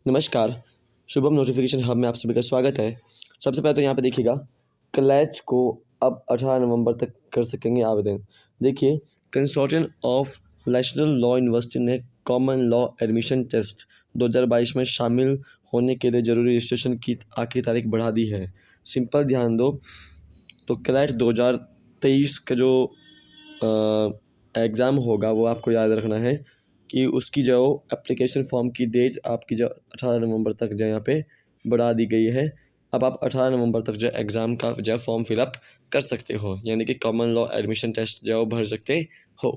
नमस्कार, Shubham notification hub में आप सभी का स्वागत है। सबसे पहले तो यहाँ पे देखिएगा, क्लैच को अब 18 नवंबर तक कर सकेंगे आवेदन। देखिए, consortium of national law university ने कॉमन लॉ एडमिशन टेस्ट 2022 में शामिल होने के लिए ज़रूरी रजिस्ट्रेशन की आखिरी तारीख बढ़ा दी है। सिंपल ध्यान दो, तो क्लैट 2023 का जो एग्ज़ाम होगा वो आपको याद रखना है कि उसकी जो एप्लीकेशन फॉर्म की डेट आपकी जो 18 नवंबर तक जो यहाँ पे बढ़ा दी गई है। अब आप 18 नवंबर तक जो एग्ज़ाम का जो फॉर्म फिलअप कर सकते हो, यानी कि कॉमन लॉ एडमिशन टेस्ट जो भर सकते हो।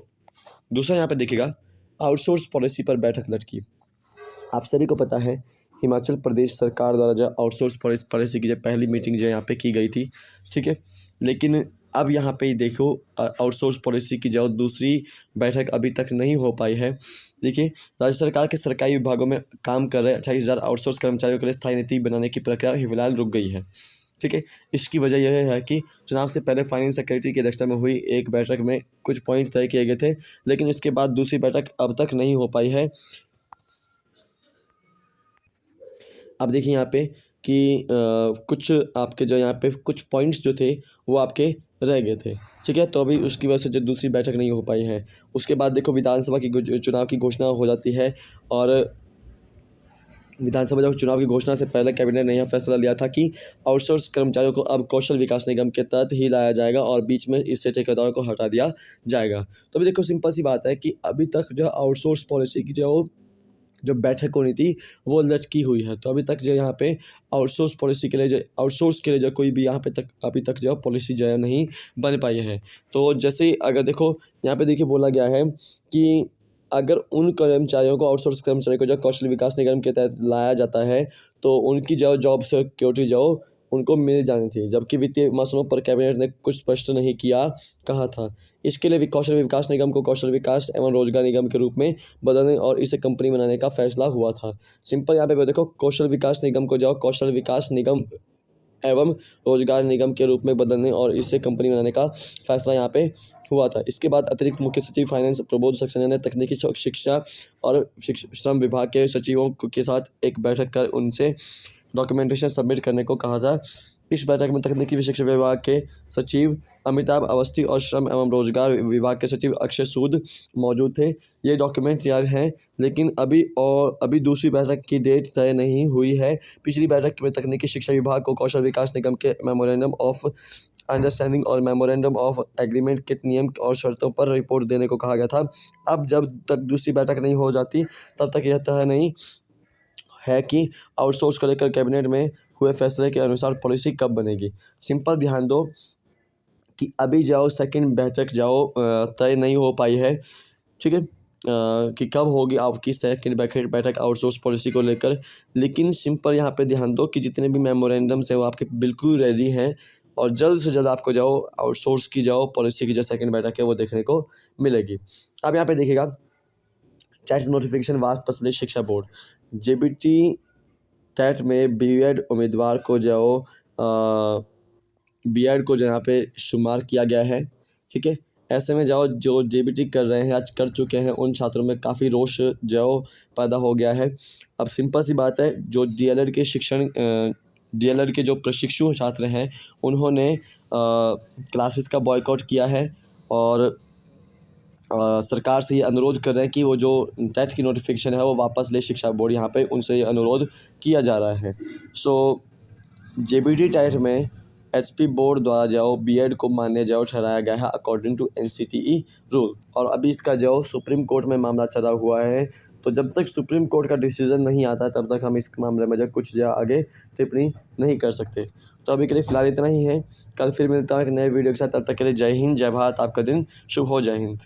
दूसरा यहाँ पे देखिएगा, आउटसोर्स पॉलिसी पर बैठक लटकी। आप सभी को पता है, हिमाचल प्रदेश सरकार द्वारा जो आउटसोर्स पॉलिसी की जो पहली मीटिंग जो यहाँ पे की गई थी, ठीक है। लेकिन अब यहाँ पे देखो, आउटसोर्स पॉलिसी की जो दूसरी बैठक अभी तक नहीं हो पाई है। देखिए, राज्य सरकार के सरकारी विभागों में काम कर रहे 28,000 आउटसोर्स कर्मचारियों के लिए स्थायी नीति बनाने की प्रक्रिया फिलहाल रुक गई है, ठीक है। इसकी वजह यह है कि चुनाव से पहले फाइनेंस सेक्रेटरी की अध्यक्षता में हुई एक बैठक में कुछ पॉइंट तय किए गए थे, लेकिन इसके बाद दूसरी बैठक अब तक नहीं हो पाई है। अब देखिए यहाँ पे कि कुछ आपके जो यहाँ पे कुछ पॉइंट्स जो थे वो आपके रह गए थे, ठीक है। तो अभी उसकी वजह से जो दूसरी बैठक नहीं हो पाई है। उसके बाद देखो, विधानसभा की चुनाव की घोषणा हो जाती है, और विधानसभा चुनाव की घोषणा से पहले कैबिनेट ने यह फैसला लिया था कि आउटसोर्स कर्मचारियों को अब कौशल विकास निगम के तहत ही लाया जाएगा और बीच में इससे ठेकेदारों को हटा दिया जाएगा। तो अभी देखो, सिंपल सी बात है कि अभी तक जो आउटसोर्स पॉलिसी की जो बैठक होनी थी वो लटकी हुई है। तो अभी तक जो यहाँ पे आउटसोर्स पॉलिसी के लिए जो कोई भी यहाँ पे तक अभी तक जो पॉलिसी जो है नहीं बन पाई है। तो जैसे अगर देखो, यहाँ पे देखिए बोला गया है कि अगर उन कर्मचारियों को, आउटसोर्स कर्मचारियों को जो कौशल विकास निगम के तहत लाया जाता है, तो उनकी जो जॉब सिक्योरिटी जो उनको मिल जानी थी, जबकि वित्तीय मसलों पर कैबिनेट ने कुछ स्पष्ट नहीं कहा था। इसके लिए कौशल विकास निगम को कौशल विकास एवं रोजगार निगम के रूप में बदलने और इसे कंपनी बनाने का फैसला हुआ था। सिंपल यहाँ पे देखो, कौशल विकास निगम को जो कौशल विकास निगम एवं रोजगार निगम के रूप में बदलने और इसे कंपनी बनाने का फैसला यहाँ पे हुआ था। इसके बाद अतिरिक्त मुख्य सचिव फाइनेंस प्रबोध सक्सेना ने तकनीकी शिक्षा और श्रम विभाग के सचिवों के साथ एक बैठक कर उनसे डॉक्यूमेंटेशन सबमिट करने को कहा था। इस बैठक में तकनीकी शिक्षा विभाग के सचिव अमिताभ अवस्थी और श्रम एवं रोजगार विभाग के सचिव अक्षय सूद मौजूद थे। ये डॉक्यूमेंट तैयार हैं, लेकिन अभी दूसरी बैठक की डेट तय नहीं हुई है। पिछली बैठक में तकनीकी शिक्षा विभाग को कौशल विकास निगम के मेमोरेंडम ऑफ अंडरस्टैंडिंग और मेमोरेंडम ऑफ एग्रीमेंट के नियम और शर्तों पर रिपोर्ट देने को कहा गया था। अब जब तक दूसरी बैठक नहीं हो जाती, तब तक यह तय नहीं है कि आउटसोर्स को लेकर कैबिनेट में हुए फैसले के अनुसार पॉलिसी कब बनेगी। सिंपल ध्यान दो कि अभी सेकंड बैठक तय नहीं हो पाई है, ठीक है, कि कब होगी आपकी सेकंड बैठक आउटसोर्स पॉलिसी को लेकर। लेकिन सिंपल यहाँ पे ध्यान दो कि जितने भी मेमोरेंडम्स हैं वो आपके बिल्कुल रेडी हैं, और जल्द से जल्द आपको आउटसोर्स की पॉलिसी की सेकंड बैठक है वो देखने को मिलेगी। अब यहाँ पे देखिएगा, टेट नोटिफिकेशन वापस ले शिक्षा बोर्ड। जेबीटी टेट में बीएड उम्मीदवार को बीएड को यहाँ पे शुमार किया गया है, ठीक है। ऐसे में जो जेबीटी कर रहे हैं, आज कर चुके हैं, उन छात्रों में काफ़ी रोष पैदा हो गया है। अब सिंपल सी बात है, जो डीएलएड के जो प्रशिक्षु छात्र हैं, उन्होंने क्लासेस का बॉयकॉट किया है और सरकार से ये अनुरोध कर रहे हैं कि वो जो टेट की नोटिफिकेशन है वो वापस ले शिक्षा बोर्ड। यहाँ पे उनसे ये अनुरोध किया जा रहा है। जेबीटी टेट में एचपी बोर्ड द्वारा बीएड को मान्य ठहराया गया है अकॉर्डिंग टू एनसीटीई रूल, और अभी इसका सुप्रीम कोर्ट में मामला चला हुआ है। तो जब तक सुप्रीम कोर्ट का डिसीजन नहीं आता, तब तक हम इस मामले में कुछ आगे टिप्पणी नहीं कर सकते। तो अभी के लिए फ़िलहाल इतना ही है। कल फिर मिलता है एक नए वीडियो के साथ। तब तक के लिए जय हिंद, जय भारत। आपका दिन शुभ हो। जय हिंद।